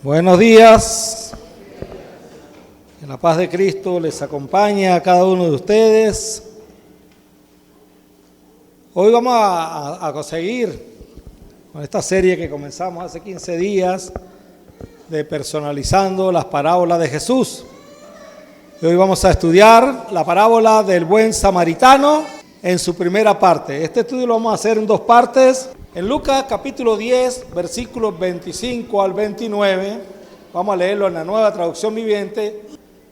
Buenos días. Que la paz de Cristo les acompañe a cada uno de ustedes. Hoy vamos a seguir con esta serie que comenzamos hace 15 días de personalizando las parábolas de Jesús. Y hoy vamos a estudiar la parábola del buen samaritano en su primera parte. Este estudio lo vamos a hacer en dos partes. En Lucas capítulo 10, versículos 25 al 29, vamos a leerlo en la Nueva Traducción Viviente.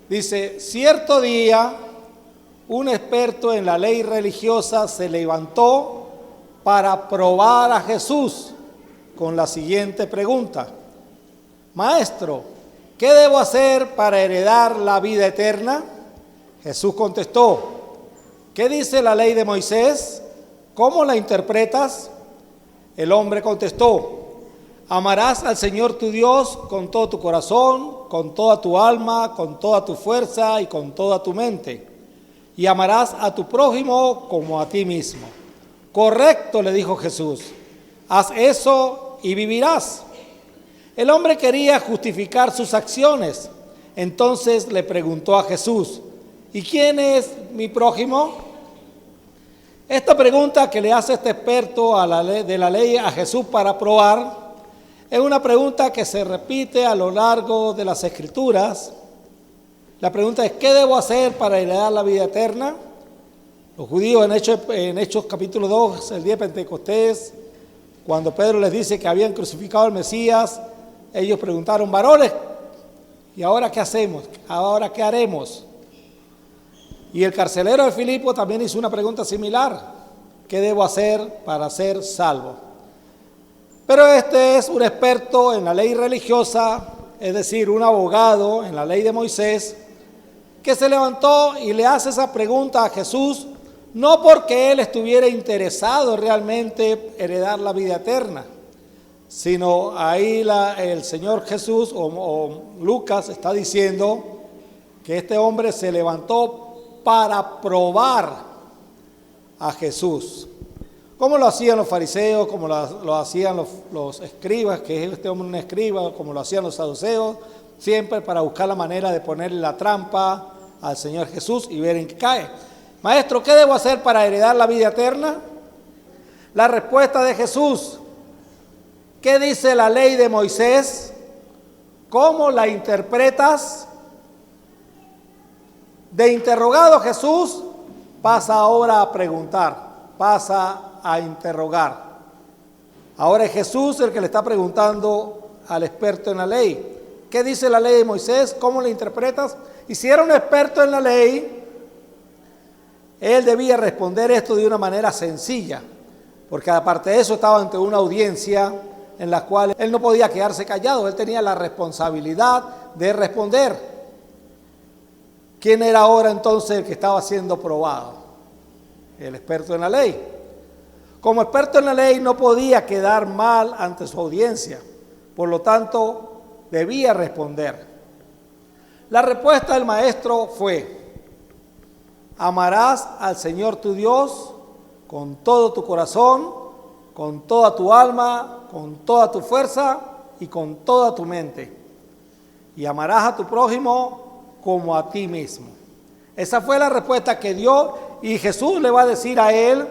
Dice: cierto día, un experto en la ley religiosa se levantó para probar a Jesús con la siguiente pregunta: Maestro, ¿qué debo hacer para heredar la vida eterna? Jesús contestó: ¿qué dice la ley de Moisés? ¿Cómo la interpretas? El hombre contestó: amarás al Señor tu Dios con todo tu corazón, con toda tu alma, con toda tu fuerza y con toda tu mente. Y amarás a tu prójimo como a ti mismo. Correcto, le dijo Jesús. Haz eso y vivirás. El hombre quería justificar sus acciones. Entonces le preguntó a Jesús: ¿y quién es mi prójimo? Esta pregunta que le hace este experto de la ley a Jesús para probar es una pregunta que se repite a lo largo de las Escrituras. La pregunta es: ¿qué debo hacer para heredar la vida eterna? Los judíos en Hechos capítulo 2, el día de Pentecostés, cuando Pedro les dice que habían crucificado al Mesías, ellos preguntaron: varones, ¿y ahora qué hacemos? ¿Ahora qué haremos? Y el carcelero de Filipo también hizo una pregunta similar: ¿qué debo hacer para ser salvo? Pero este es un experto en la ley religiosa, es decir, un abogado en la ley de Moisés, que se levantó y le hace esa pregunta a Jesús, no porque él estuviera interesado realmente en heredar la vida eterna, sino ahí el Señor Jesús o Lucas está diciendo que este hombre se levantó para probar a Jesús. Como lo hacían los fariseos, como lo hacían los escribas, que es este hombre un escriba, como lo hacían los saduceos, siempre para buscar la manera de ponerle la trampa al Señor Jesús y ver en qué cae. Maestro, ¿qué debo hacer para heredar la vida eterna? La respuesta de Jesús: ¿qué dice la ley de Moisés? ¿Cómo la interpretas? De interrogado Jesús pasa ahora a preguntar, pasa a interrogar. Ahora es Jesús el que le está preguntando al experto en la ley: ¿qué dice la ley de Moisés? ¿Cómo la interpretas? Y si era un experto en la ley, él debía responder esto de una manera sencilla, porque aparte de eso estaba ante una audiencia en la cual él no podía quedarse callado, él tenía la responsabilidad de responder. ¿Quién era ahora entonces el que estaba siendo probado? El experto en la ley. Como experto en la ley no podía quedar mal ante su audiencia, por lo tanto debía responder. La respuesta del maestro fue: amarás al Señor tu Dios con todo tu corazón, con toda tu alma, con toda tu fuerza y con toda tu mente. Y amarás a tu prójimo como a ti mismo. Esa fue la respuesta que dio, y Jesús le va a decir a él: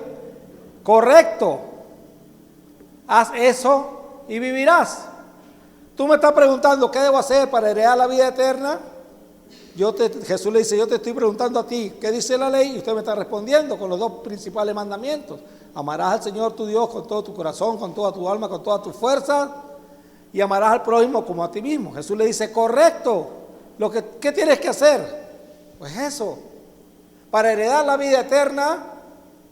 correcto, haz eso y vivirás. Tú me estás preguntando qué debo hacer para heredar la vida eterna. Jesús le dice: yo te estoy preguntando a ti, ¿qué dice la ley? Y usted me está respondiendo con los dos principales mandamientos: amarás al Señor tu Dios con todo tu corazón, con toda tu alma, con toda tu fuerza, y amarás al prójimo como a ti mismo. Jesús le dice: correcto. ¿Qué tienes que hacer? Pues eso. Para heredar la vida eterna,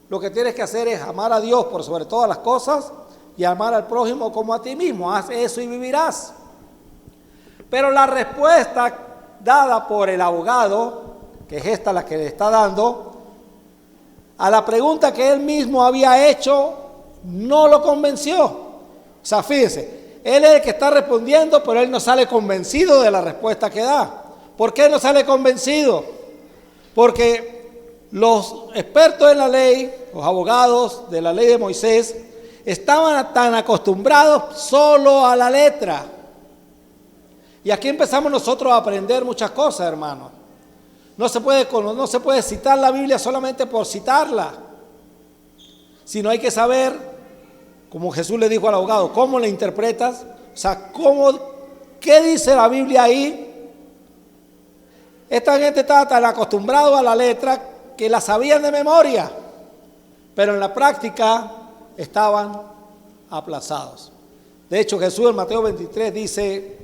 lo que tienes que hacer es amar a Dios por sobre todas las cosas y amar al prójimo como a ti mismo. Haz eso y vivirás. Pero la respuesta dada por el abogado, que es esta la que le está dando, a la pregunta que él mismo había hecho, no lo convenció. O sea, fíjense, él es el que está respondiendo, pero él no sale convencido de la respuesta que da. ¿Por qué no sale convencido? Porque los expertos en la ley, los abogados de la ley de Moisés, estaban tan acostumbrados solo a la letra. Y aquí empezamos nosotros a aprender muchas cosas, hermanos. No se puede citar la Biblia solamente por citarla, sino hay que saber, como Jesús le dijo al abogado, cómo la interpretas, o sea, qué dice la Biblia ahí. Esta gente estaba tan acostumbrada a la letra que la sabían de memoria, pero en la práctica estaban aplazados. De hecho, Jesús en Mateo 23 dice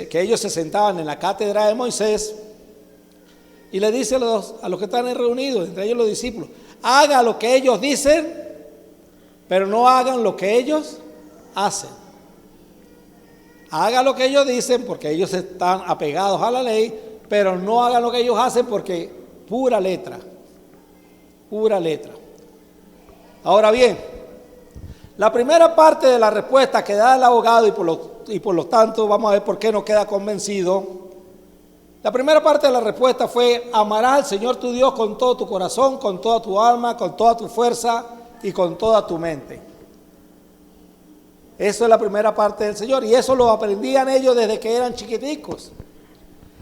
que ellos se sentaban en la cátedra de Moisés y le dice a los que están reunidos, entre ellos los discípulos, haga lo que ellos dicen, pero no hagan lo que ellos hacen. Haga lo que ellos dicen porque ellos están apegados a la ley, pero no hagan lo que ellos hacen porque pura letra. Ahora bien, la primera parte de la respuesta que da el abogado y por lo tanto vamos a ver por qué no queda convencido. La primera parte de la respuesta fue: amarás al Señor tu Dios con todo tu corazón, con toda tu alma, con toda tu fuerza y con toda tu mente. Eso es la primera parte del Señor, y eso lo aprendían ellos desde que eran chiquiticos.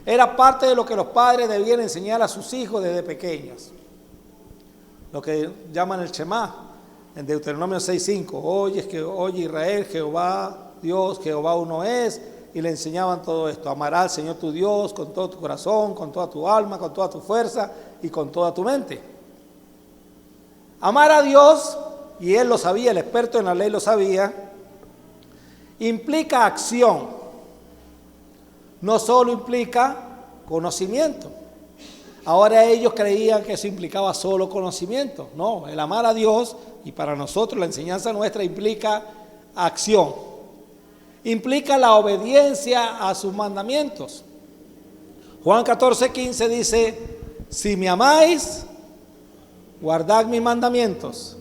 Era parte de lo que los padres debían enseñar a sus hijos desde pequeños. Lo que llaman el Shema, en Deuteronomio 6:5. Oye Israel, Jehová Dios, Jehová uno es. Y le enseñaban todo esto: amarás al Señor tu Dios con todo tu corazón, con toda tu alma, con toda tu fuerza y con toda tu mente. Amar a Dios, y él lo sabía, el experto en la ley lo sabía, implica acción. No solo implica conocimiento. Ahora ellos creían que eso implicaba solo conocimiento. No, el amar a Dios, y para nosotros la enseñanza nuestra, implica acción. Implica la obediencia a sus mandamientos. Juan 14:15 dice: si me amáis, guardad mis mandamientos.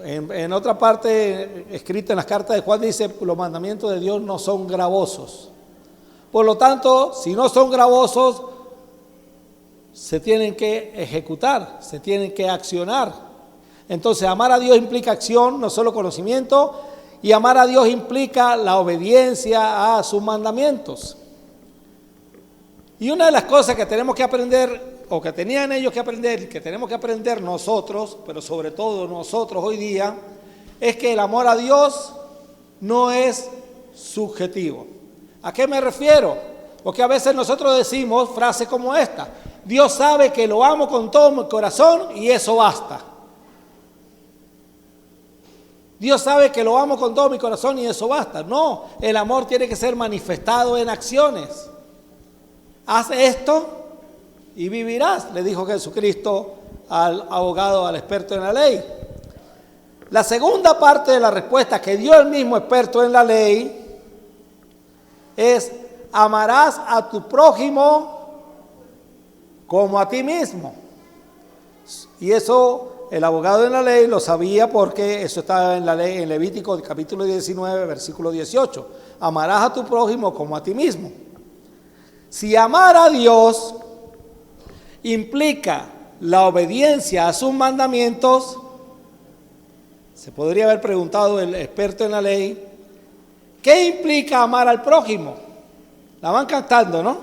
En otra parte escrita en las cartas de Juan dice: los mandamientos de Dios no son gravosos. Por lo tanto, si no son gravosos, se tienen que ejecutar, se tienen que accionar. Entonces, amar a Dios implica acción, no solo conocimiento, y amar a Dios implica la obediencia a sus mandamientos. Y una de las cosas que tenemos que aprender, o que tenían ellos que aprender, que tenemos que aprender nosotros, pero sobre todo nosotros hoy día, es que el amor a Dios no es subjetivo. ¿A qué me refiero? Porque a veces nosotros decimos frases como esta: Dios sabe que lo amo con todo mi corazón y eso basta. Dios sabe que lo amo con todo mi corazón y eso basta. No, el amor tiene que ser manifestado en acciones. Haz esto y vivirás, le dijo Jesucristo al abogado, al experto en la ley. La segunda parte de la respuesta que dio el mismo experto en la ley es: amarás a tu prójimo como a ti mismo. Y eso el abogado en la ley lo sabía porque eso estaba en la ley, en Levítico capítulo 19, versículo 18. Amarás a tu prójimo como a ti mismo. Si amar a Dios implica la obediencia a sus mandamientos, se podría haber preguntado el experto en la ley: ¿qué implica amar al prójimo? La van cantando, ¿no?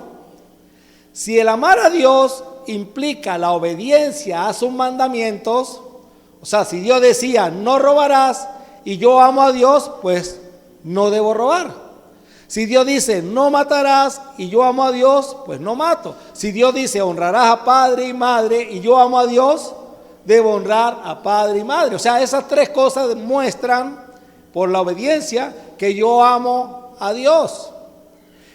Si el amar a Dios implica la obediencia a sus mandamientos, o sea, si Dios decía no robarás y yo amo a Dios, pues no debo robar. Si Dios dice no matarás y yo amo a Dios, pues no mato. Si Dios dice honrarás a padre y madre y yo amo a Dios, debo honrar a padre y madre. O sea, esas tres cosas demuestran por la obediencia que yo amo a Dios.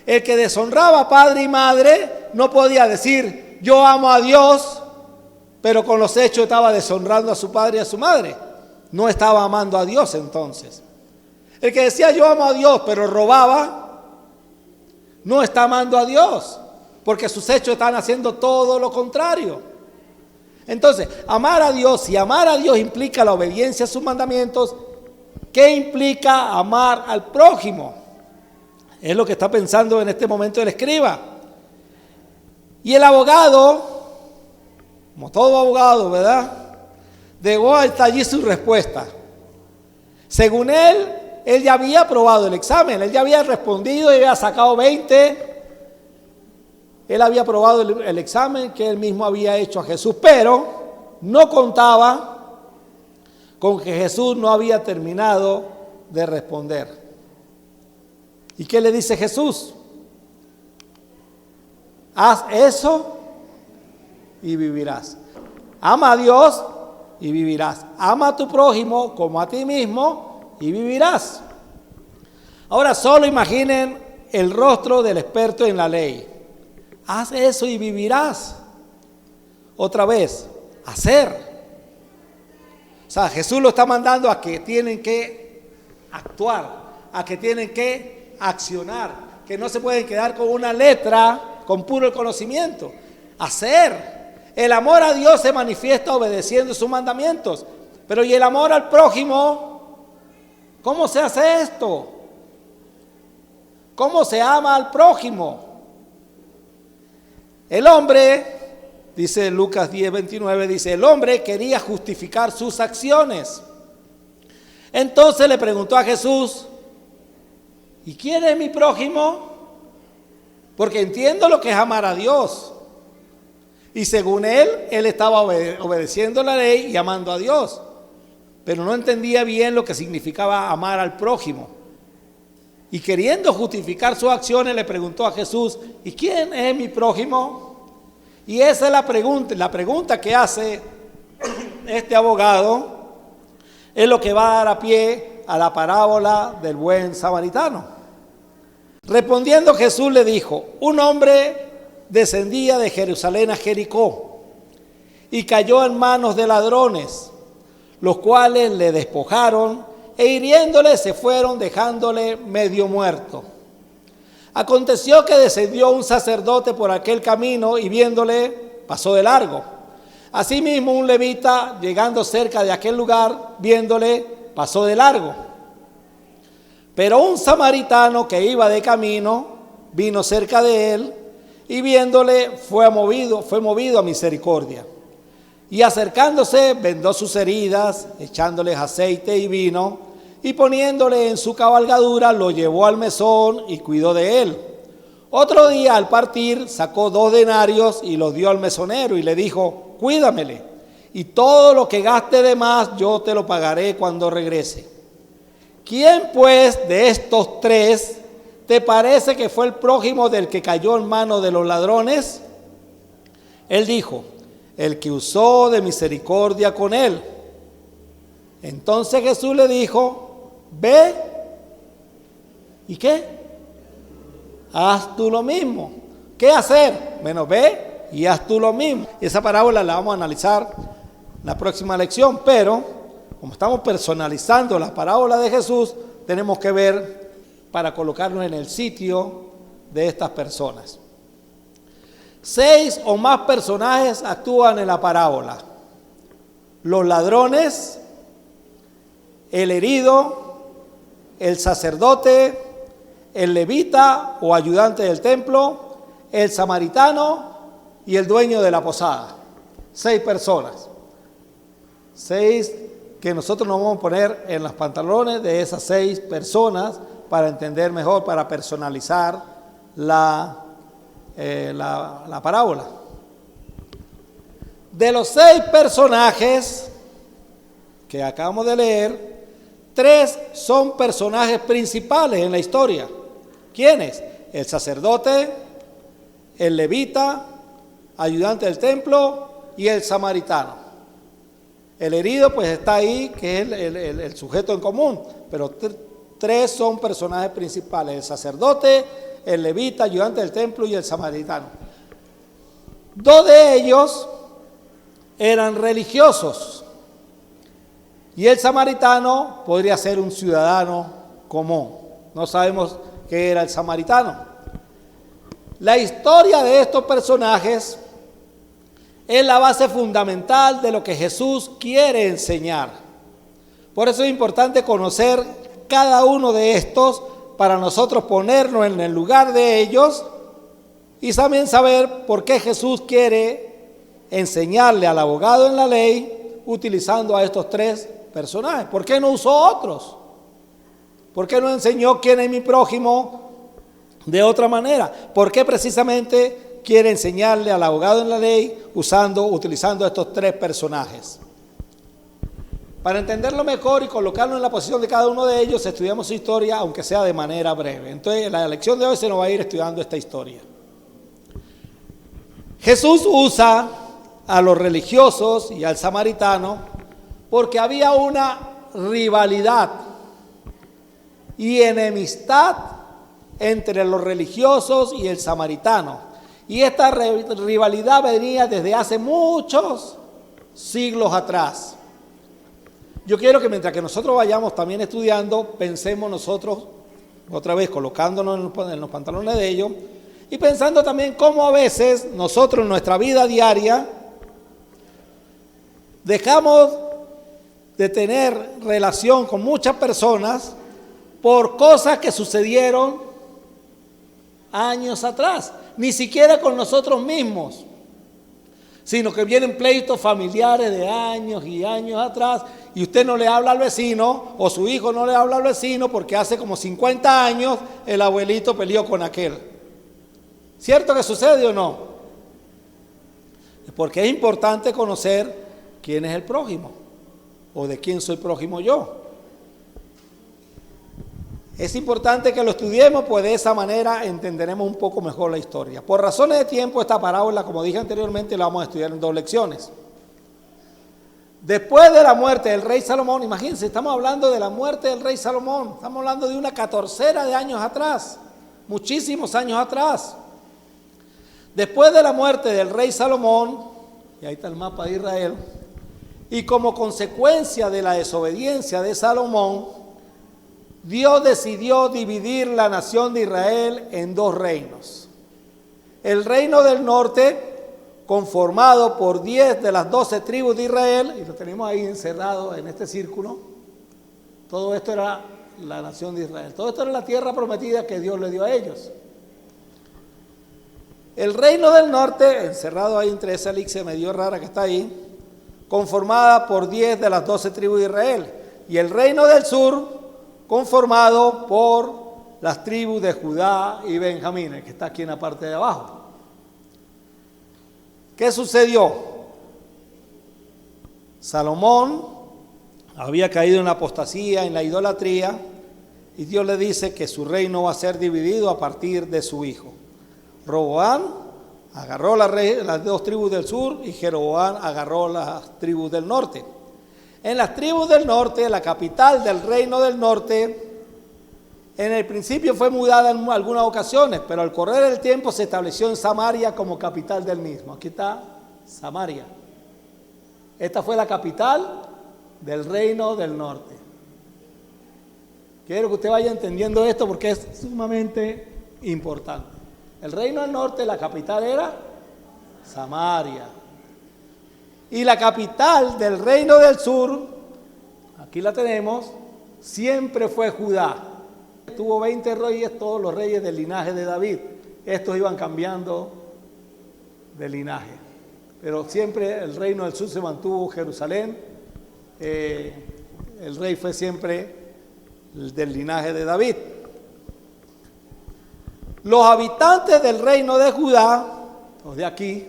El que deshonraba a padre y madre no podía decir yo amo a Dios, pero con los hechos estaba deshonrando a su padre y a su madre. No estaba amando a Dios entonces. El que decía yo amo a Dios, pero robaba, no está amando a Dios, porque sus hechos están haciendo todo lo contrario. Entonces, amar a Dios, si amar a Dios implica la obediencia a sus mandamientos, ¿qué implica amar al prójimo? Es lo que está pensando en este momento el escriba. Y el abogado, como todo abogado, ¿verdad?, dejó hasta allí su respuesta. Según él, él ya había aprobado el examen, él ya había respondido y había sacado 20. Él había aprobado el examen que él mismo había hecho a Jesús, pero no contaba con que Jesús no había terminado de responder. ¿Y qué le dice Jesús? Haz eso y vivirás. Ama a Dios y vivirás. Ama a tu prójimo como a ti mismo y vivirás. Ahora solo imaginen el rostro del experto en la ley. Haz eso y vivirás. Otra vez, hacer. O sea, Jesús lo está mandando a que tienen que actuar, a que tienen que accionar, que no se pueden quedar con una letra, con puro conocimiento. Hacer. El amor a Dios se manifiesta obedeciendo sus mandamientos. Pero ¿y el amor al prójimo? ¿Cómo se hace esto? ¿Cómo se ama al prójimo? El hombre, dice Lucas 10:29, dice, el hombre quería justificar sus acciones. Entonces le preguntó a Jesús, ¿y quién es mi prójimo? Porque entiendo lo que es amar a Dios. Y según él estaba obedeciendo la ley y amando a Dios. Pero no entendía bien lo que significaba amar al prójimo. Y queriendo justificar sus acciones, le preguntó a Jesús, ¿y quién es mi prójimo? Y esa es la pregunta que hace este abogado, es lo que va a dar a pie a la parábola del buen samaritano. Respondiendo Jesús le dijo, un hombre descendía de Jerusalén a Jericó y cayó en manos de ladrones, los cuales le despojaron e hiriéndole se fueron dejándole medio muerto. Aconteció que descendió un sacerdote por aquel camino y viéndole pasó de largo. Asimismo un levita llegando cerca de aquel lugar, viéndole pasó de largo. Pero un samaritano que iba de camino vino cerca de él y viéndole fue movido a misericordia. Y acercándose vendó sus heridas, echándoles aceite y vino, y poniéndole en su cabalgadura lo llevó al mesón y cuidó de él. Otro día al partir sacó 2 denarios y los dio al mesonero y le dijo, cuídamele, y todo lo que gaste de más yo te lo pagaré cuando regrese. ¿Quién pues de estos 3 te parece que fue el prójimo del que cayó en manos de los ladrones? Él dijo, el que usó de misericordia con él. Entonces Jesús le dijo, ve, ¿y qué? Haz tú lo mismo. ¿Qué hacer? Bueno, ve y haz tú lo mismo. Y esa parábola la vamos a analizar en la próxima lección, pero como estamos personalizando la parábola de Jesús, tenemos que ver para colocarnos en el sitio de estas personas. 6 o más personajes actúan en la parábola. Los ladrones, el herido, el sacerdote, el levita o ayudante del templo, el samaritano y el dueño de la posada. 6 personas. 6 que nosotros nos vamos a poner en los pantalones de esas 6 personas para entender mejor, para personalizar la parábola. De los 6 personajes que acabamos de leer, 3 son personajes principales en la historia. ¿Quiénes? El sacerdote, el levita, ayudante del templo y el samaritano. El herido pues está ahí, que es el sujeto en común, pero 3 son personajes principales, el sacerdote, el levita, ayudante del templo y el samaritano. 2 de ellos eran religiosos y el samaritano podría ser un ciudadano común. No sabemos qué era el samaritano. La historia de estos personajes es la base fundamental de lo que Jesús quiere enseñar. Por eso es importante conocer cada uno de estos para nosotros ponernos en el lugar de ellos y también saber por qué Jesús quiere enseñarle al abogado en la ley utilizando a estos 3 personajes. ¿Por qué no usó otros? ¿Por qué no enseñó quién es mi prójimo de otra manera? ¿Por qué precisamente quiere enseñarle al abogado en la ley utilizando estos tres personajes? Para entenderlo mejor y colocarlo en la posición de cada uno de ellos, estudiamos su historia, aunque sea de manera breve. Entonces, en la lección de hoy se nos va a ir estudiando esta historia. Jesús usa a los religiosos y al samaritano porque había una rivalidad y enemistad entre los religiosos y el samaritano. Y esta rivalidad venía desde hace muchos siglos atrás. Yo quiero que mientras que nosotros vayamos también estudiando, pensemos nosotros, otra vez colocándonos en los pantalones de ellos, y pensando también cómo a veces nosotros en nuestra vida diaria dejamos de tener relación con muchas personas por cosas que sucedieron años atrás, ni siquiera con nosotros mismos, sino que vienen pleitos familiares de años y años atrás y usted no le habla al vecino o su hijo no le habla al vecino porque hace como 50 años el abuelito peleó con aquel. ¿Cierto que sucede o no? Porque es importante conocer quién es el prójimo o de quién soy prójimo yo. Es importante que lo estudiemos, pues de esa manera entenderemos un poco mejor la historia. Por razones de tiempo, esta parábola, como dije anteriormente, la vamos a estudiar en 2 lecciones. Después de la muerte del rey Salomón, imagínense, estamos hablando de la muerte del rey Salomón, estamos hablando de una 14 de años atrás, muchísimos años atrás. Después de la muerte del rey Salomón, y ahí está el mapa de Israel, y como consecuencia de la desobediencia de Salomón, Dios decidió dividir la nación de Israel en 2 reinos. El reino del norte, conformado por 10 de las 12 tribus de Israel, y lo tenemos ahí encerrado en este círculo. Todo esto era la nación de Israel. Todo esto era la tierra prometida que Dios le dio a ellos. El reino del norte, encerrado ahí entre esa elipse medio rara que está ahí, conformada por 10 de las 12 tribus de Israel. Y el reino del sur, conformado por las tribus de Judá y Benjamín, que está aquí en la parte de abajo. ¿Qué sucedió? Salomón había caído en la apostasía, en la idolatría, y Dios le dice que su reino va a ser dividido a partir de su hijo. Roboam agarró las 2 tribus del sur y Jeroboam agarró las tribus del norte. En las tribus del norte, la capital del reino del norte, en el principio fue mudada en algunas ocasiones, pero al correr el tiempo se estableció en Samaria como capital del mismo. Aquí está Samaria. Esta fue la capital del reino del norte. Quiero que usted vaya entendiendo esto porque es sumamente importante. El reino del norte, la capital era Samaria. Y la capital del reino del sur, aquí la tenemos, siempre fue Judá. Tuvo 20 reyes, todos los reyes del linaje de David. Estos iban cambiando de linaje. Pero siempre el reino del sur se mantuvo Jerusalén. El rey fue siempre del linaje de David. Los habitantes del reino de Judá, los de aquí,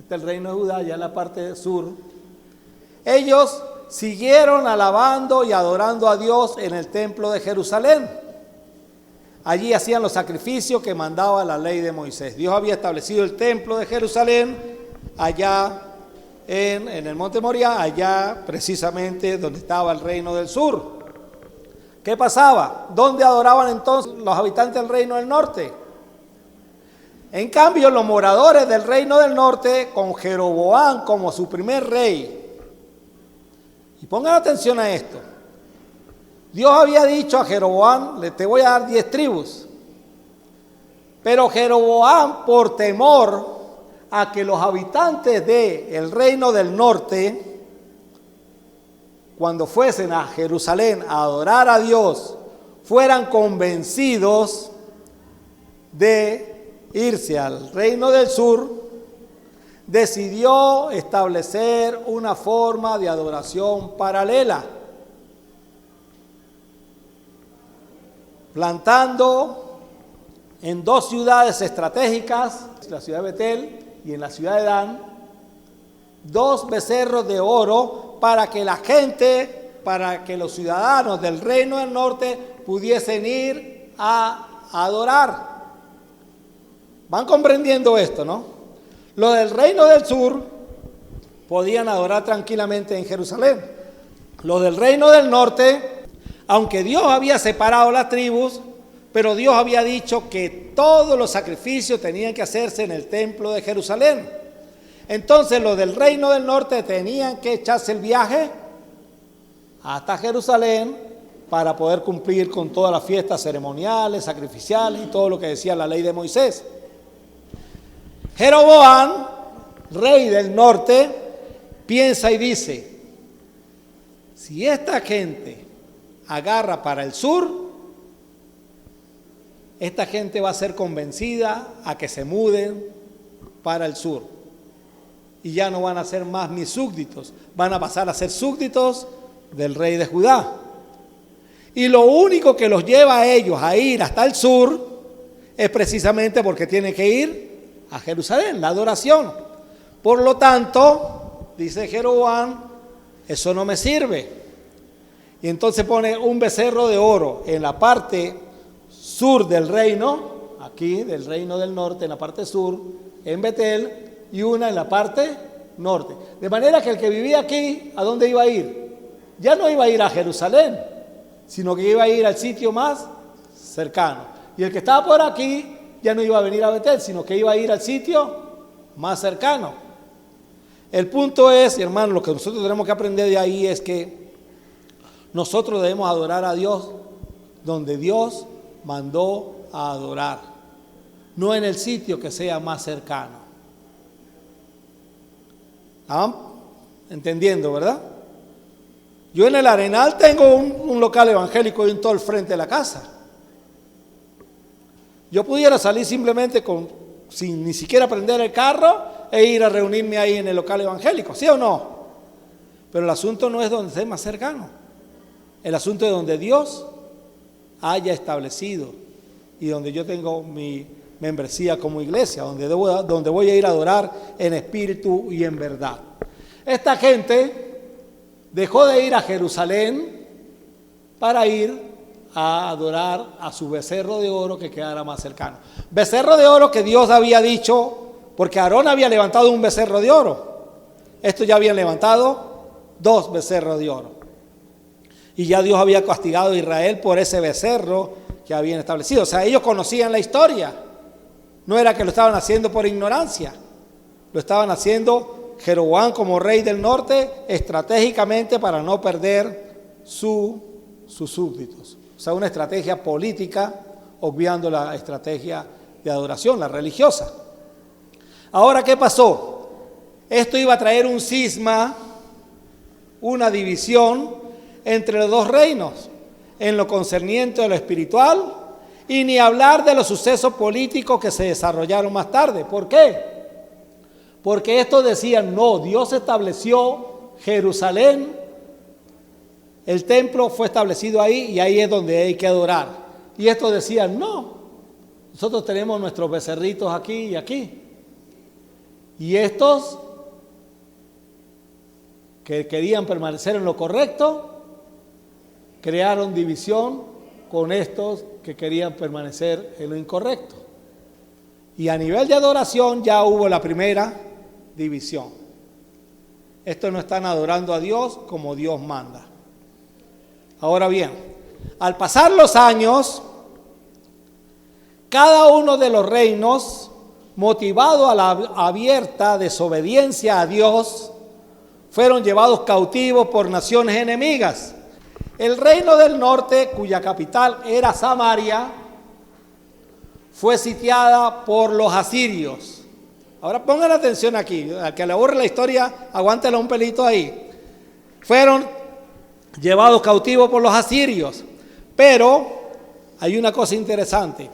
el reino de Judá, ya en la parte sur, ellos siguieron alabando y adorando a Dios en el templo de Jerusalén. Allí hacían los sacrificios que mandaba la ley de Moisés. Dios había establecido el templo de Jerusalén allá en el monte Moriah, allá precisamente donde estaba el reino del sur. ¿Qué pasaba? ¿Dónde adoraban entonces los habitantes del reino del norte? En cambio, los moradores del reino del norte, con Jeroboam como su primer rey, y pongan atención a esto, Dios había dicho a Jeroboam, te voy a dar 10 tribus, pero Jeroboam, por temor a que los habitantes del reino del norte, cuando fuesen a Jerusalén a adorar a Dios, fueran convencidos de irse al reino del sur, decidió establecer una forma de adoración paralela. plantando en 2 ciudades estratégicas, la ciudad de Betel y en la ciudad de Dan, 2 becerros de oro para que la gente, para que los ciudadanos del reino del norte pudiesen ir a adorar. ¿Van comprendiendo esto, no? Los del reino del sur podían adorar tranquilamente en Jerusalén. Los del reino del norte, aunque Dios había separado las tribus, pero Dios había dicho que todos los sacrificios tenían que hacerse en el templo de Jerusalén. Entonces los del reino del norte tenían que echarse el viaje hasta Jerusalén para poder cumplir con todas las fiestas ceremoniales, sacrificiales y todo lo que decía la ley de Moisés. Jeroboam, rey del norte, piensa y dice: si esta gente agarra para el sur, esta gente va a ser convencida a que se muden para el sur. Y ya no van a ser más mis súbditos, van a pasar a ser súbditos del rey de Judá. Y lo único que los lleva a ellos a ir hasta el sur es precisamente porque tienen que ir a Jerusalén, la adoración. Por lo tanto, dice Jeroboam, eso no me sirve. Y entonces pone un becerro de oro en la parte sur del reino, aquí del reino del norte, en la parte sur, en Betel, y una en la parte norte. De manera que el que vivía aquí, ¿a dónde iba a ir? Ya no iba a ir a Jerusalén, sino que iba a ir al sitio más cercano. Y el que estaba por aquí ya no iba a venir a Betel, sino que iba a ir al sitio más cercano. El punto es, hermano, lo que nosotros tenemos que aprender de ahí es que nosotros debemos adorar a Dios donde Dios mandó a adorar, no en el sitio que sea más cercano. ¿Ah? Entendiendo, ¿verdad? Yo en el Arenal tengo un local evangélico en todo el frente de la casa. Yo pudiera salir simplemente sin ni siquiera prender el carro e ir a reunirme ahí en el local evangélico, ¿sí o no? Pero el asunto no es donde esté más cercano. El asunto es donde Dios haya establecido y donde yo tengo mi membresía como iglesia, donde voy a ir a adorar en espíritu y en verdad. Esta gente dejó de ir a Jerusalén para ir a adorar a su becerro de oro que quedara más cercano. Becerro de oro que Dios había dicho, porque Aarón había levantado un becerro de oro. Estos ya habían levantado 2 becerros de oro. Y ya Dios había castigado a Israel por ese becerro que habían establecido. O sea, ellos conocían la historia. No era que lo estaban haciendo por ignorancia. Lo estaban haciendo Jeroboam como rey del norte estratégicamente para no perder sus súbditos. O sea, una estrategia política obviando la estrategia de adoración, la religiosa. Ahora, ¿qué pasó? Esto iba a traer un cisma, una división entre los 2 reinos, en lo concerniente a lo espiritual, y ni hablar de los sucesos políticos que se desarrollaron más tarde. ¿Por qué? Porque estos decían, no, Dios estableció Jerusalén, el templo fue establecido ahí y ahí es donde hay que adorar. Y estos decían, no, nosotros tenemos nuestros becerritos aquí y aquí. Y estos que querían permanecer en lo correcto, crearon división con estos que querían permanecer en lo incorrecto. Y a nivel de adoración ya hubo la primera división. Estos no están adorando a Dios como Dios manda. Ahora bien, al pasar los años, cada uno de los reinos, motivado a la abierta desobediencia a Dios, fueron llevados cautivos por naciones enemigas. El reino del norte, cuya capital era Samaria, fue sitiada por los asirios. Ahora pongan atención aquí, al que le aburre la historia, aguántela un pelito ahí. Fueron llevados cautivos por los asirios, pero hay una cosa interesante.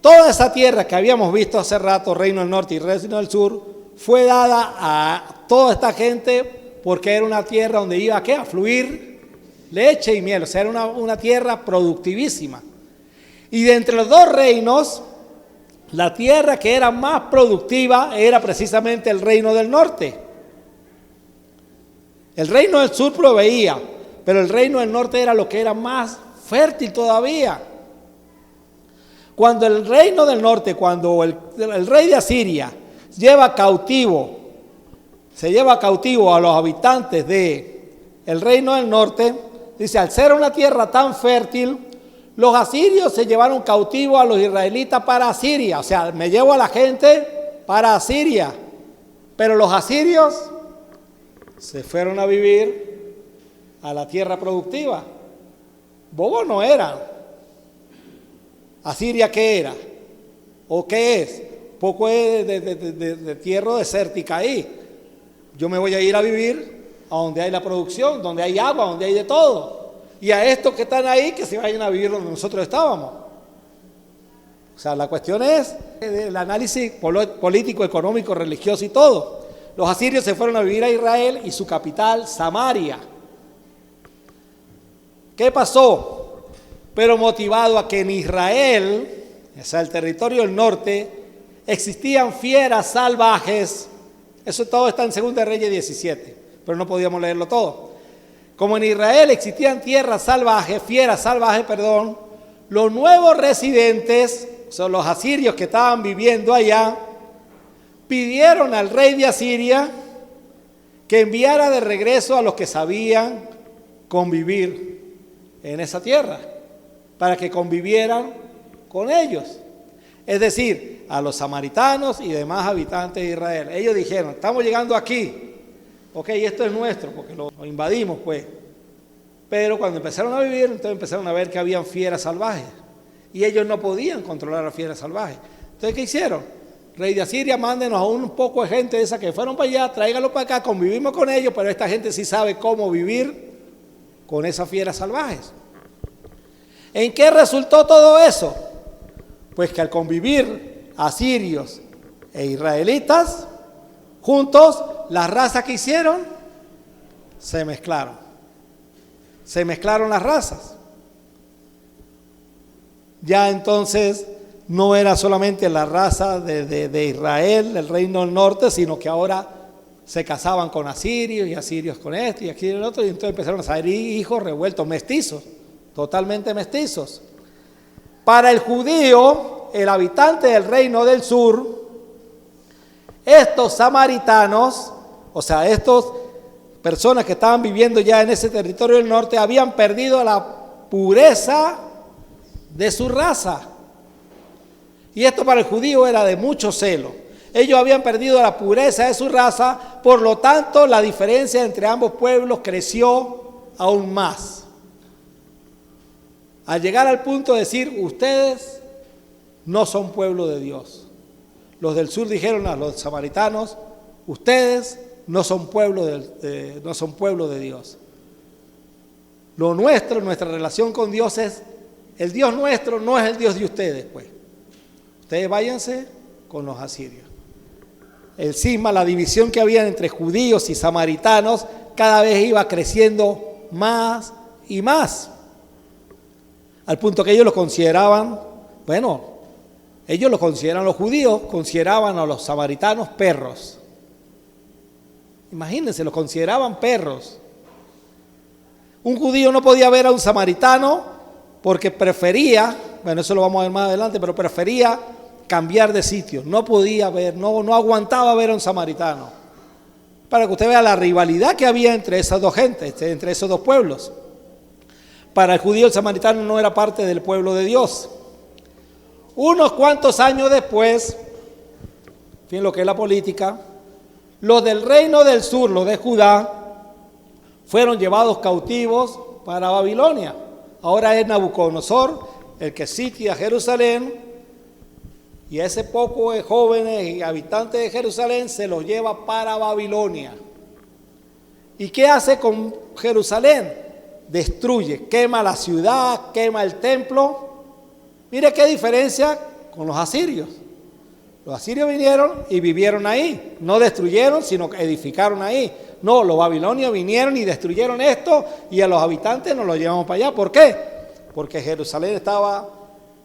Toda esa tierra que habíamos visto hace rato, reino del norte y reino del sur, fue dada a toda esta gente porque era una tierra donde iba ¿qué? A fluir leche y miel, o sea, era una tierra productivísima. Y de entre los dos reinos, la tierra que era más productiva era precisamente el reino del norte. El reino del sur proveía, pero el reino del norte era lo que era más fértil todavía. Cuando el reino del norte, cuando el rey de Asiria se lleva cautivo a los habitantes del reino del norte, dice, al ser una tierra tan fértil, los asirios se llevaron cautivo a los israelitas para Asiria. O sea, me llevo a la gente para Asiria. Pero los asirios se fueron a vivir a la tierra productiva. Bobos no eran. ¿Asiria qué era? ¿O qué es? Poco es de tierra desértica ahí. Yo me voy a ir a vivir a donde hay la producción, donde hay agua, donde hay de todo. Y a estos que están ahí, que se vayan a vivir donde nosotros estábamos. O sea, la cuestión es el análisis político, económico, religioso y todo. Los asirios se fueron a vivir a Israel y su capital, Samaria. ¿Qué pasó? Pero motivado a que en Israel, o sea, el territorio del norte, existían fieras salvajes. Eso todo está en 2 Reyes 17, pero no podíamos leerlo todo. Como en Israel existían fieras salvajes, los nuevos residentes, son los asirios que estaban viviendo allá, pidieron al rey de Asiria que enviara de regreso a los que sabían convivir en esa tierra, para que convivieran con ellos. Es decir, a los samaritanos y demás habitantes de Israel. Ellos dijeron, estamos llegando aquí, ok, esto es nuestro, porque lo invadimos pues. Pero cuando empezaron a vivir, entonces empezaron a ver que habían fieras salvajes. Y ellos no podían controlar a las fieras salvajes. Entonces, ¿qué hicieron? Rey de Asiria, mándenos a un poco de gente de esa que fueron para allá, tráiganlo para acá, convivimos con ellos, pero esta gente sí sabe cómo vivir con esas fieras salvajes. ¿En qué resultó todo eso? Pues que al convivir asirios e israelitas juntos, las razas que hicieron se mezclaron. Se mezclaron las razas. Ya entonces no era solamente la raza de Israel, el reino del norte, sino que ahora se casaban con asirios y asirios con este y aquí el otro, y entonces empezaron a salir hijos revueltos, mestizos, totalmente mestizos. Para el judío, el habitante del reino del sur, estos samaritanos, o sea, estas personas que estaban viviendo ya en ese territorio del norte, habían perdido la pureza de su raza. Y esto para el judío era de mucho celo. Ellos habían perdido la pureza de su raza, por lo tanto la diferencia entre ambos pueblos creció aún más. Al llegar al punto de decir, ustedes no son pueblo de Dios. Los del sur dijeron a los samaritanos, ustedes no son pueblo de Dios. Lo nuestro, nuestra relación con Dios es, el Dios nuestro no es el Dios de ustedes, pues. Ustedes váyanse con los asirios. El cisma, la división que había entre judíos y samaritanos, cada vez iba creciendo más y más. Al punto que ellos lo consideraban, ellos lo consideran, los judíos consideraban a los samaritanos perros. Imagínense, los consideraban perros. Un judío no podía ver a un samaritano porque prefería, eso lo vamos a ver más adelante, pero prefería cambiar de sitio. No podía ver, no aguantaba ver a un samaritano. Para que usted vea la rivalidad que había entre esas dos gentes, entre esos dos pueblos. Para el judío el samaritano no era parte del pueblo de Dios. Unos cuantos años después, en lo que es la política, los del reino del sur, los de Judá, fueron llevados cautivos para Babilonia. Ahora es Nabucodonosor el que sitia Jerusalén, y a ese poco de jóvenes y habitantes de Jerusalén se los lleva para Babilonia. ¿Y qué hace con Jerusalén? Destruye, quema la ciudad, quema el templo. Mire qué diferencia con los asirios. Los asirios vinieron y vivieron ahí. No destruyeron, sino que edificaron ahí. No, los babilonios vinieron y destruyeron esto y a los habitantes nos lo llevamos para allá. ¿Por qué? Porque Jerusalén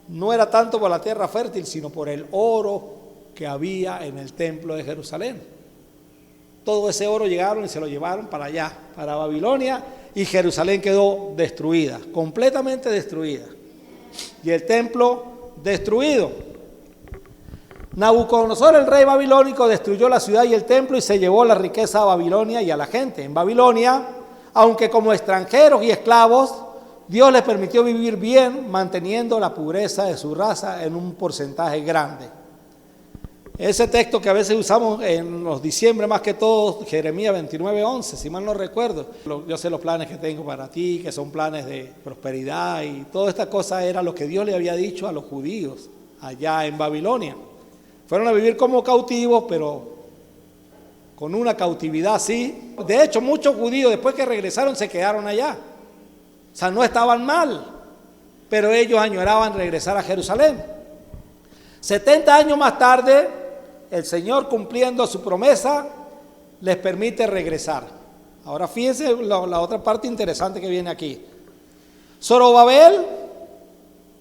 no era tanto por la tierra fértil, sino por el oro que había en el templo de Jerusalén. Todo ese oro llegaron y se lo llevaron para allá, para Babilonia, y Jerusalén quedó destruida, completamente destruida. Y el templo destruido. Nabucodonosor, el rey babilónico, destruyó la ciudad y el templo y se llevó la riqueza a Babilonia y a la gente. En Babilonia, aunque como extranjeros y esclavos, Dios les permitió vivir bien, manteniendo la pureza de su raza en un porcentaje grande. Ese texto que a veces usamos en los diciembre, más que todo, Jeremías 29:11, si mal no recuerdo. Yo sé los planes que tengo para ti, que son planes de prosperidad, y toda esta cosa era lo que Dios le había dicho a los judíos allá en Babilonia. Fueron a vivir como cautivos, pero con una cautividad así. De hecho, muchos judíos después que regresaron se quedaron allá. O sea, no estaban mal, pero ellos añoraban regresar a Jerusalén. 70 años más tarde, el Señor, cumpliendo su promesa, les permite regresar. Ahora fíjense la otra parte interesante que viene aquí. Zorobabel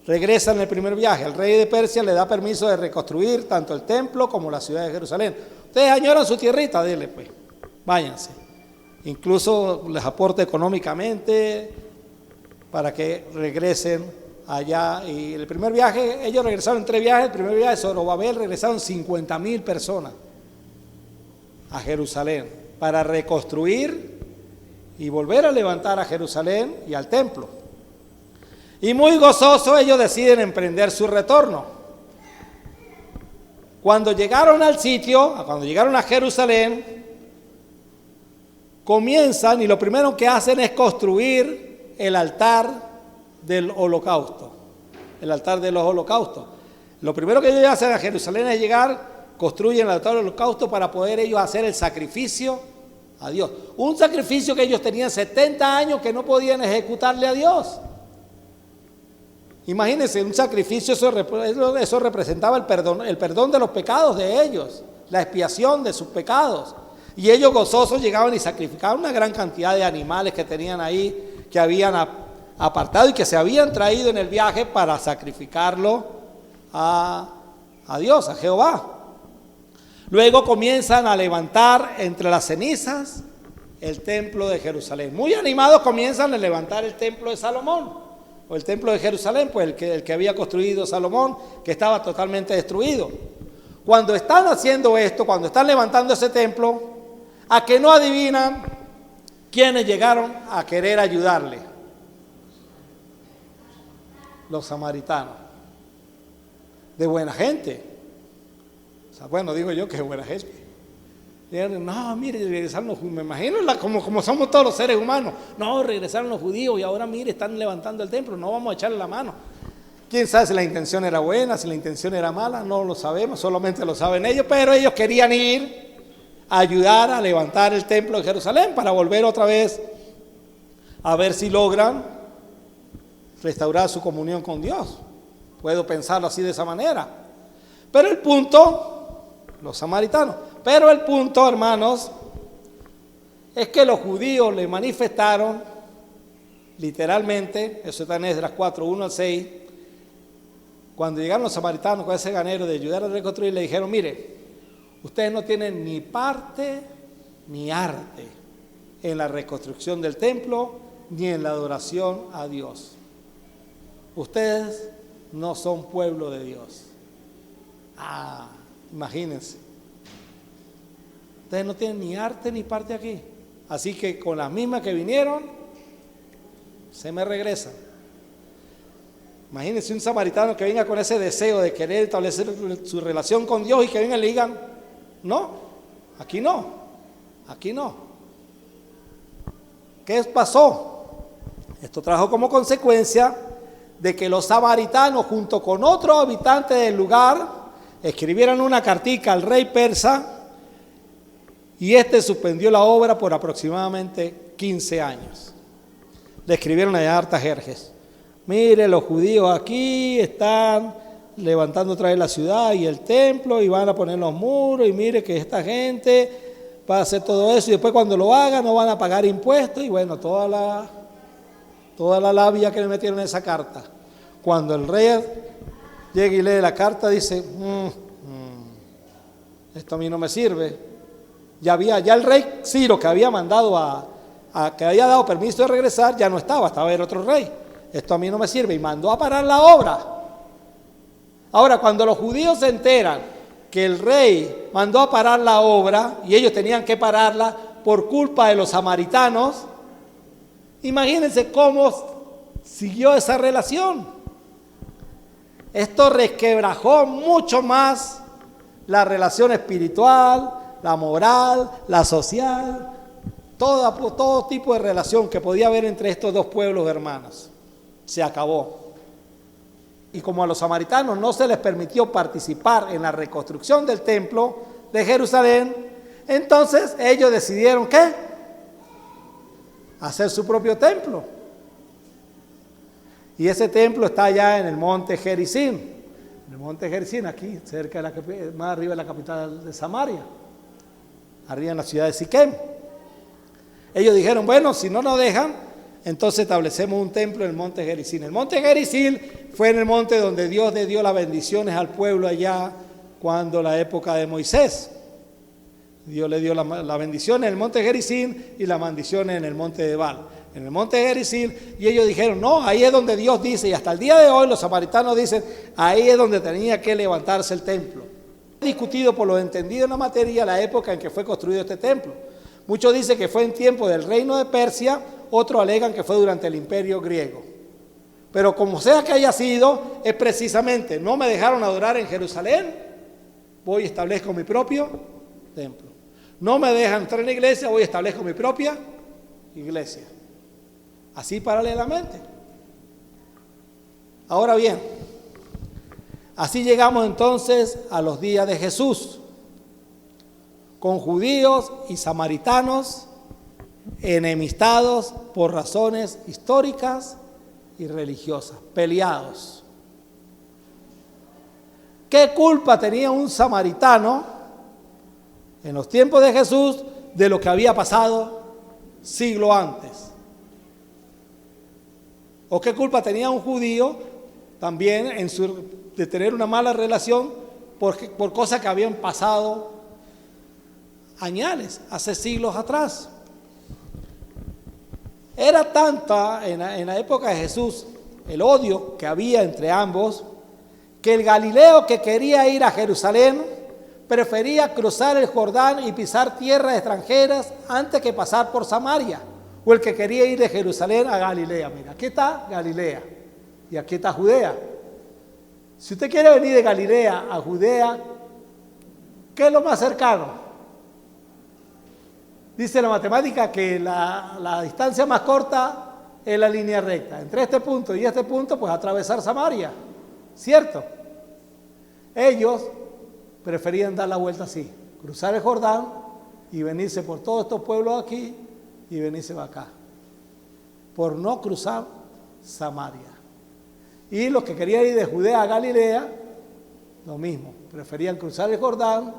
regresa en el primer viaje. El rey de Persia le da permiso de reconstruir tanto el templo como la ciudad de Jerusalén. Ustedes añoran su tierrita, dile pues, váyanse. Incluso les aporta económicamente para que regresen allá. Y el primer viaje, ellos regresaron en 3 viajes. El primer viaje de Zorobabel regresaron 50,000 personas a Jerusalén para reconstruir y volver a levantar a Jerusalén y al templo. Y muy gozosos ellos deciden emprender su retorno. Cuando llegaron al sitio, cuando llegaron a Jerusalén, comienzan y lo primero que hacen es construir el altar del holocausto. El altar de los holocaustos. Lo primero que ellos hacen a Jerusalén es llegar, construyen el altar del holocausto para poder ellos hacer el sacrificio a Dios. Un sacrificio que ellos tenían 70 años que no podían ejecutarle a Dios. Imagínense, un sacrificio, eso representaba el perdón de los pecados de ellos, la expiación de sus pecados. Y ellos gozosos llegaban y sacrificaban una gran cantidad de animales que tenían ahí, que habían apartado y que se habían traído en el viaje para sacrificarlo a Dios, a Jehová. Luego comienzan a levantar entre las cenizas el templo de Jerusalén. Muy animados comienzan a levantar el templo de Salomón. O el templo de Jerusalén, pues el que había construido Salomón, que estaba totalmente destruido. Cuando están haciendo esto, cuando están levantando ese templo, ¿a que no adivinan quiénes llegaron a querer ayudarle? Los samaritanos. De buena gente. O sea, bueno, digo yo que es buena gente. No, mire, regresaron los judíos, me imagino como somos todos los seres humanos. No, regresaron los judíos y ahora mire, están levantando el templo, no vamos a echarle la mano. Quién sabe si la intención era buena, si la intención era mala, no lo sabemos, solamente lo saben ellos, pero ellos querían ir a ayudar a levantar el templo de Jerusalén para volver otra vez a ver si logran restaurar su comunión con Dios. Puedo pensarlo así de esa manera. Pero el punto, los samaritanos, pero el punto, hermanos, es que los judíos le manifestaron, literalmente, eso está en Esdras 4, 1 al 6, cuando llegaron los samaritanos con ese ganero de ayudar a reconstruir, le dijeron, mire, ustedes no tienen ni parte ni arte en la reconstrucción del templo, ni en la adoración a Dios. Ustedes no son pueblo de Dios. Imagínense. Ustedes no tienen ni arte ni parte aquí. Así que con las mismas que vinieron, se me regresan. Imagínense un samaritano que venga con ese deseo de querer establecer su relación con Dios y que vengan y le digan, no, aquí no, aquí no. ¿Qué pasó? Esto trajo como consecuencia de que los samaritanos junto con otros habitantes del lugar escribieran una cartica al rey persa y este suspendió la obra por aproximadamente 15 años. Le escribieron a Artajerjes, mire, los judíos aquí están levantando otra vez la ciudad y el templo y van a poner los muros y mire que esta gente para hacer todo eso, y después cuando lo hagan no van a pagar impuestos, y bueno, toda la labia que le metieron en esa carta. Cuando el rey llega y lee la carta, dice, esto a mí no me sirve. Ya el rey Ciro, que había mandado que había dado permiso de regresar, ya no estaba el otro rey. Esto a mí no me sirve, y mandó a parar la obra. Ahora, cuando los judíos se enteran que el rey mandó a parar la obra, y ellos tenían que pararla por culpa de los samaritanos, imagínense cómo siguió esa relación. Esto resquebrajó mucho más la relación espiritual, la moral, la social, todo tipo de relación que podía haber entre estos dos pueblos hermanos. Se acabó. Y como a los samaritanos no se les permitió participar en la reconstrucción del templo de Jerusalén, entonces ellos decidieron ¿qué? Hacer su propio templo. Y ese templo está allá en el monte Gerizim. En el monte Gerizim, aquí, cerca de más arriba de la capital de Samaria, arriba en la ciudad de Siquem. Ellos dijeron, bueno, si no nos dejan, entonces establecemos un templo en el monte Gerizim. El monte Gerizim fue en el monte donde Dios le dio las bendiciones al pueblo allá cuando la época de Moisés. Dios le dio la bendición en el monte Gerizim y las maldiciones en el monte de Ebal. En el monte Gerizim, y ellos dijeron, no, ahí es donde Dios dice, y hasta el día de hoy los samaritanos dicen, ahí es donde tenía que levantarse el templo. Discutido por los entendidos en la materia la época en que fue construido este templo. Muchos dicen que fue en tiempo del reino de Persia, otros alegan que fue durante el imperio griego. Pero como sea que haya sido, es precisamente, no me dejaron adorar en Jerusalén, voy y establezco mi propio templo. No me dejan entrar en la iglesia, voy y establezco mi propia iglesia. Así paralelamente. Ahora bien, así llegamos entonces a los días de Jesús, con judíos y samaritanos enemistados por razones históricas y religiosas, peleados. ¿Qué culpa tenía un samaritano en los tiempos de Jesús de lo que había pasado siglo antes? ¿O qué culpa tenía un judío también de tener una mala relación por cosas que habían pasado añales, hace siglos atrás? Era tanta en la época de Jesús el odio que había entre ambos, que el Galileo que quería ir a Jerusalén prefería cruzar el Jordán y pisar tierras extranjeras antes que pasar por Samaria. O el que quería ir de Jerusalén a Galilea. Mira, aquí está Galilea y aquí está Judea. Si usted quiere venir de Galilea a Judea, ¿qué es lo más cercano? Dice la matemática que la distancia más corta es la línea recta. Entre este punto y este punto, pues atravesar Samaria. ¿Cierto? Ellos preferían dar la vuelta así, cruzar el Jordán y venirse por todos estos pueblos aquí y venirse para acá, por no cruzar Samaria. Y los que querían ir de Judea a Galilea, lo mismo, preferían cruzar el Jordán,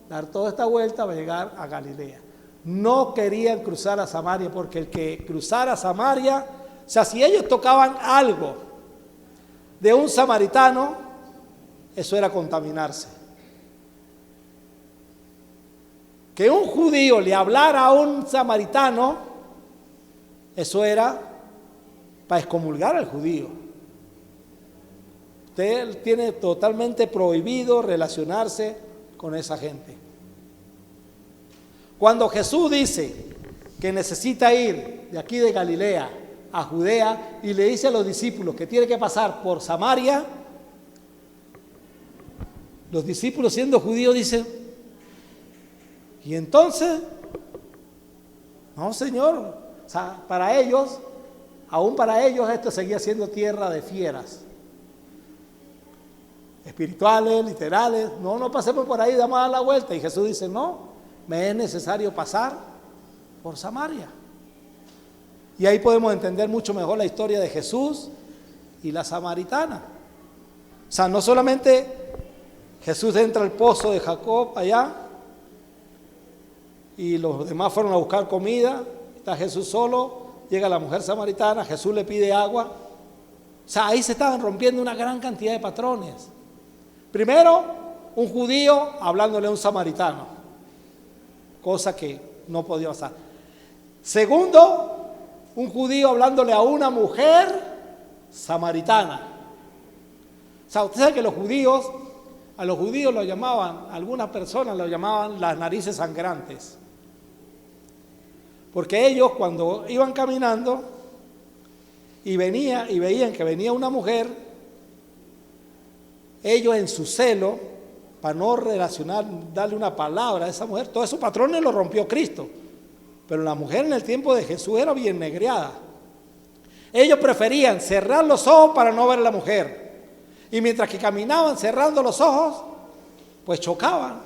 dar toda esta vuelta para llegar a Galilea. No querían cruzar a Samaria, porque el que cruzara Samaria, o sea, si ellos tocaban algo de un samaritano, eso era contaminarse. Que un judío le hablara a un samaritano, eso era para excomulgar al judío. Usted tiene totalmente prohibido relacionarse con esa gente. Cuando Jesús dice que necesita ir de aquí de Galilea a Judea y le dice a los discípulos que tiene que pasar por Samaria, los discípulos siendo judíos dicen, y entonces, no señor, o sea, para ellos, aún para ellos esto seguía siendo tierra de fieras, espirituales, literales. No pasemos por ahí, damos a dar la vuelta. Y Jesús dice, no, me es necesario pasar por Samaria. Y ahí podemos entender mucho mejor la historia de Jesús y la samaritana. O sea, no solamente Jesús entra al pozo de Jacob allá, y los demás fueron a buscar comida. Está Jesús solo, llega la mujer samaritana, Jesús le pide agua. O sea, ahí se estaban rompiendo una gran cantidad de patrones. Primero, un judío hablándole a un samaritano, cosa que no podía pasar. Segundo, un judío hablándole a una mujer samaritana. O sea, usted sabe que a los judíos lo llamaban, algunas personas lo llamaban las narices sangrantes. Porque ellos cuando iban caminando y veían que venía una mujer, ellos en su celo, para no darle una palabra a esa mujer, todos esos patrones los rompió Cristo. Pero la mujer en el tiempo de Jesús era bien negreada. Ellos preferían cerrar los ojos para no ver a la mujer. Y mientras que caminaban cerrando los ojos, pues chocaban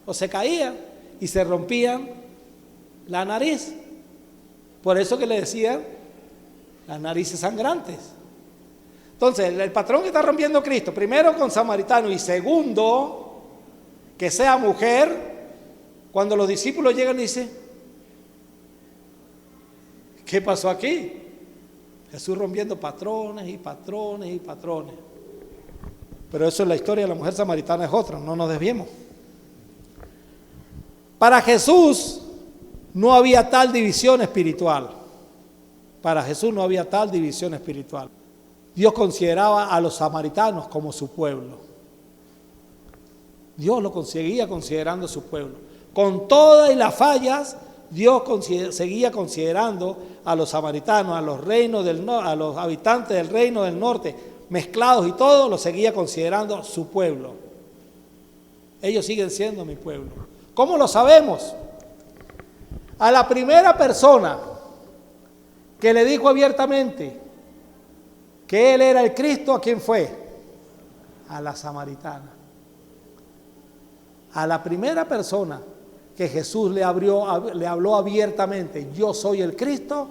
o se caían y se rompían la nariz. Por eso que le decían las narices sangrantes. Entonces, el patrón que está rompiendo Cristo, primero con samaritano y segundo, que sea mujer, cuando los discípulos llegan y dicen, ¿qué pasó aquí? Jesús rompiendo patrones y patrones y patrones. Pero eso es la historia de la mujer samaritana, es otra, no nos desviemos. Para Jesús no había tal división espiritual. Para Jesús no había tal división espiritual. Dios consideraba a los samaritanos como su pueblo. Dios lo seguía considerando su pueblo. Con todas las fallas, Dios seguía considerando a los samaritanos, a los habitantes del reino del norte, mezclados y todo, lo seguía considerando su pueblo. Ellos siguen siendo mi pueblo. ¿Cómo lo sabemos? A la primera persona que le dijo abiertamente que él era el Cristo, ¿a quién fue? A la samaritana. A la primera persona que Jesús le habló abiertamente, yo soy el Cristo,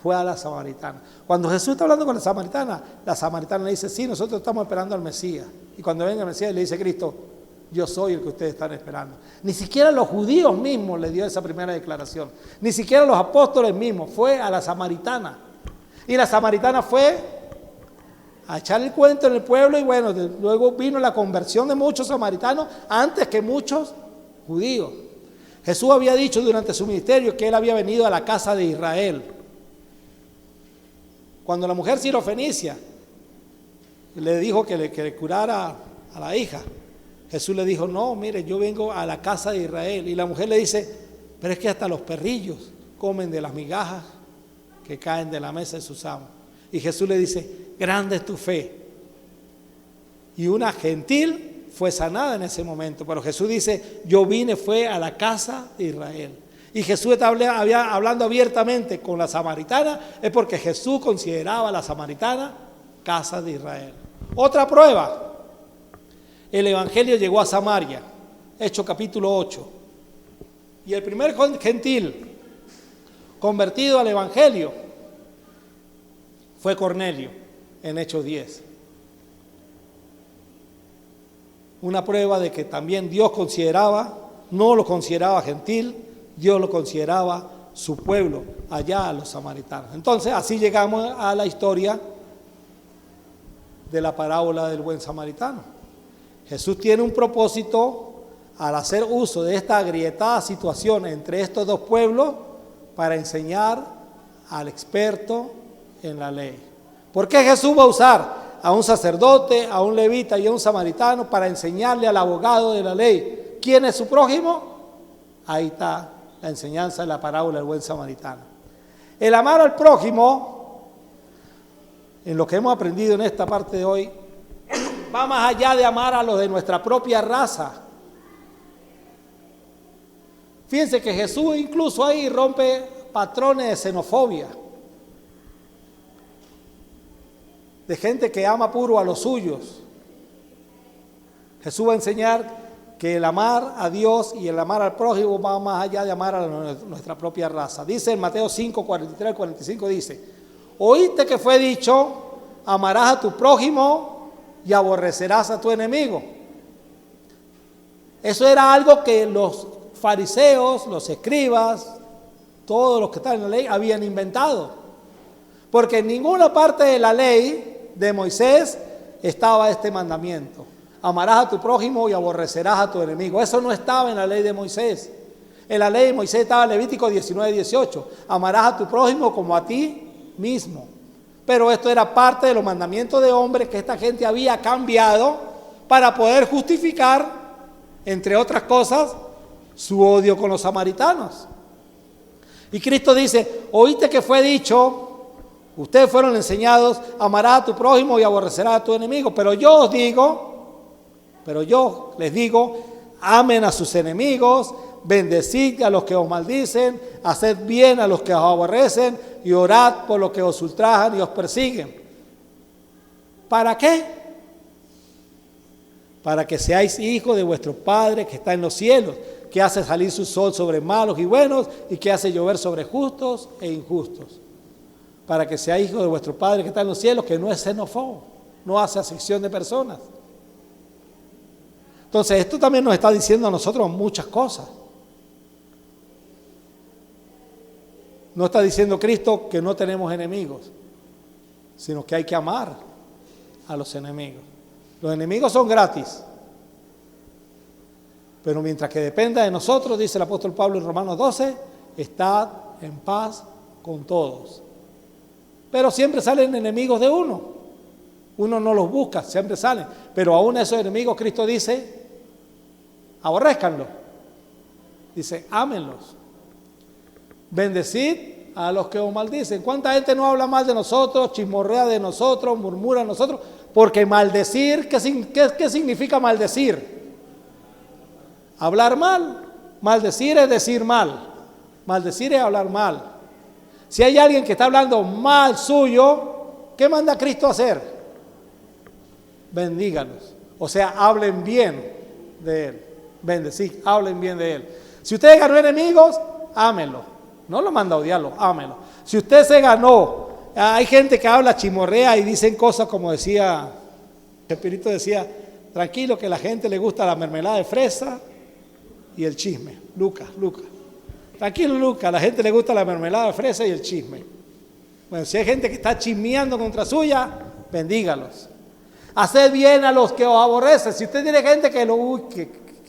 fue a la samaritana. Cuando Jesús está hablando con la samaritana le dice, sí, nosotros estamos esperando al Mesías. Y cuando venga el Mesías le dice Cristo, yo soy el que ustedes están esperando. Ni siquiera los judíos mismos le dio esa primera declaración. Ni siquiera los apóstoles mismos. Fue a la samaritana. Y la samaritana fue a echar el cuento en el pueblo y bueno, luego vino la conversión de muchos samaritanos antes que muchos judíos. Jesús había dicho durante su ministerio que él había venido a la casa de Israel. Cuando la mujer sirofenicia le dijo que le curara a la hija, Jesús le dijo, no, mire, yo vengo a la casa de Israel. Y la mujer le dice, pero es que hasta los perrillos comen de las migajas que caen de la mesa de sus amos. Y Jesús le dice, grande es tu fe. Y una gentil fue sanada en ese momento. Pero Jesús dice, yo fue a la casa de Israel. Y Jesús estaba hablando abiertamente con la samaritana, es porque Jesús consideraba a la samaritana casa de Israel. Otra prueba. El evangelio llegó a Samaria, Hechos capítulo 8. Y el primer gentil convertido al evangelio fue Cornelio, en Hechos 10. Una prueba de que también Dios no lo consideraba gentil, Dios lo consideraba su pueblo, allá a los samaritanos. Entonces, así llegamos a la historia de la parábola del buen samaritano. Jesús tiene un propósito al hacer uso de esta agrietada situación entre estos dos pueblos para enseñar al experto en la ley. ¿Por qué Jesús va a usar a un sacerdote, a un levita y a un samaritano para enseñarle al abogado de la ley quién es su prójimo? Ahí está la enseñanza de la parábola del buen samaritano. El amar al prójimo, en lo que hemos aprendido en esta parte de hoy, va más allá de amar a los de nuestra propia raza. Fíjense que Jesús incluso ahí rompe patrones de xenofobia, de gente que ama puro a los suyos. Jesús va a enseñar que el amar a Dios y el amar al prójimo va más allá de amar a nuestra propia raza. Dice en Mateo 5, 43 al 45, dice, oíste que fue dicho, amarás a tu prójimo y aborrecerás a tu enemigo. Eso era algo que los fariseos, los escribas, todos los que están en la ley habían inventado. Porque en ninguna parte de la ley de Moisés estaba este mandamiento. Amarás a tu prójimo y aborrecerás a tu enemigo. Eso no estaba en la ley de Moisés. En la ley de Moisés estaba Levítico 19:18. Amarás a tu prójimo como a ti mismo. Pero esto era parte de los mandamientos de hombres que esta gente había cambiado para poder justificar, entre otras cosas, su odio con los samaritanos. Y Cristo dice, oíste que fue dicho, ustedes fueron enseñados, amarás a tu prójimo y aborrecerás a tu enemigo. Pero yo les digo, amen a sus enemigos, bendecid a los que os maldicen, haced bien a los que os aborrecen y orad por los que os ultrajan y os persiguen. ¿Para qué? Para que seáis hijos de vuestro Padre que está en los cielos, que hace salir su sol sobre malos y buenos y que hace llover sobre justos e injustos. Para que seáis hijos de vuestro Padre que está en los cielos, que no es xenófobo, no hace acepción de personas. Entonces, esto también nos está diciendo a nosotros muchas cosas. No está diciendo Cristo que no tenemos enemigos, sino que hay que amar a los enemigos. Los enemigos son gratis, pero mientras que dependa de nosotros, dice el apóstol Pablo en Romanos 12, estad en paz con todos. Pero siempre salen enemigos de uno. Uno no los busca, siempre salen. Pero aún esos enemigos, Cristo dice, aborrézcanlos. Dice, ámenlos. Bendecid a los que os maldicen. ¿Cuánta gente no habla mal de nosotros, chismorrea de nosotros, murmura de nosotros? Porque maldecir, ¿qué significa maldecir? Hablar mal. Maldecir es decir mal. Maldecir es hablar mal. Si hay alguien que está hablando mal suyo, ¿qué manda Cristo a hacer? Bendígalos. O sea, hablen bien de él. Bendecid, hablen bien de él. Si usted ganó enemigos, ámenlo. No lo manda a odiarlo, ámenlo. Si usted se ganó, hay gente que habla chimorrea y dicen cosas como decía, el Espíritu decía, tranquilo que a la gente le gusta la mermelada de fresa y el chisme. Lucas. Tranquilo, Lucas, a la gente le gusta la mermelada de fresa y el chisme. Bueno, si hay gente que está chismeando contra suya, bendígalos. Haced bien a los que os aborrecen. Si usted tiene gente que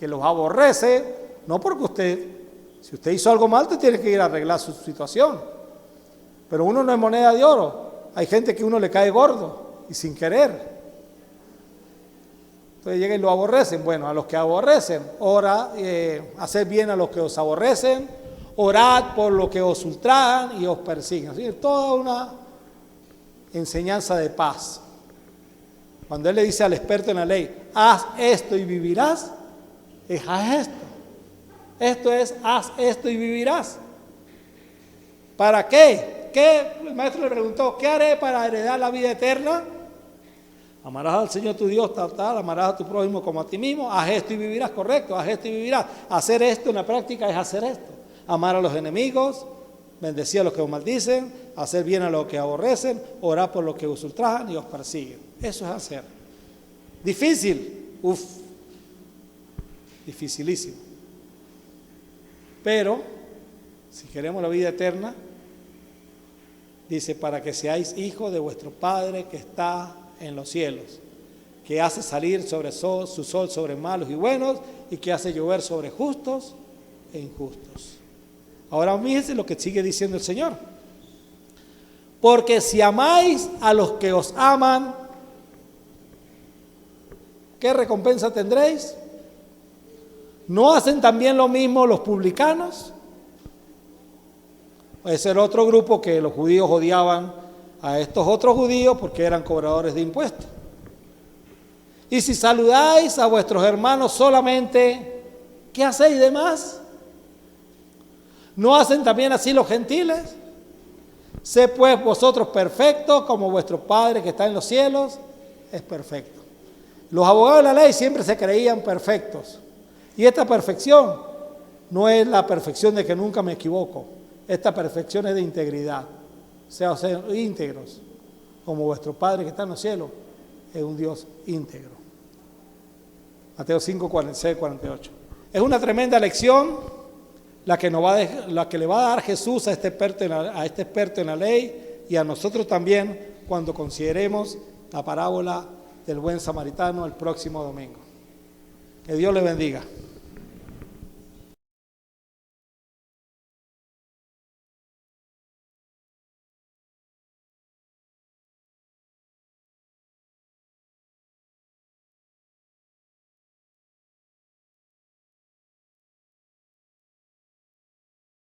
los aborrece, no porque si usted hizo algo mal, usted tiene que ir a arreglar su situación. Pero uno no es moneda de oro. Hay gente que uno le cae gordo y sin querer. Entonces llegan y lo aborrecen. Bueno, a los que aborrecen, haced bien a los que os aborrecen, orad por los que os ultrajan y os persiguen. Así, toda una enseñanza de paz. Cuando él le dice al experto en la ley, haz esto y vivirás, haz esto. Esto es, haz esto y vivirás. ¿Para qué? El maestro le preguntó, ¿qué haré para heredar la vida eterna? Amarás al Señor tu Dios, amarás a tu prójimo como a ti mismo, haz esto y vivirás, correcto, haz esto y vivirás. Hacer esto en la práctica es hacer esto. Amar a los enemigos, bendecir a los que os maldicen, hacer bien a los que aborrecen, orar por los que os ultrajan y os persiguen. Eso es hacer. Difícil, dificilísimo. Pero, si queremos la vida eterna, dice, para que seáis hijos de vuestro Padre que está en los cielos, que hace salir su sol sobre malos y buenos, y que hace llover sobre justos e injustos. Ahora fíjense lo que sigue diciendo el Señor. Porque si amáis a los que os aman, ¿qué recompensa tendréis? ¿No hacen también lo mismo los publicanos? Ese era otro grupo que los judíos odiaban a estos otros judíos porque eran cobradores de impuestos. Y si saludáis a vuestros hermanos solamente, ¿qué hacéis de más? ¿No hacen también así los gentiles? Sé pues vosotros perfectos como vuestro Padre que está en los cielos es perfecto. Los abogados de la ley siempre se creían perfectos. Y esta perfección no es la perfección de que nunca me equivoco. Esta perfección es de integridad. O sea, íntegros, como vuestro Padre que está en los cielos es un Dios íntegro. Mateo 5, 46, 48. Es una tremenda lección la que le va a dar Jesús a este experto en la ley y a nosotros también cuando consideremos la parábola del buen samaritano el próximo domingo. Que Dios le bendiga.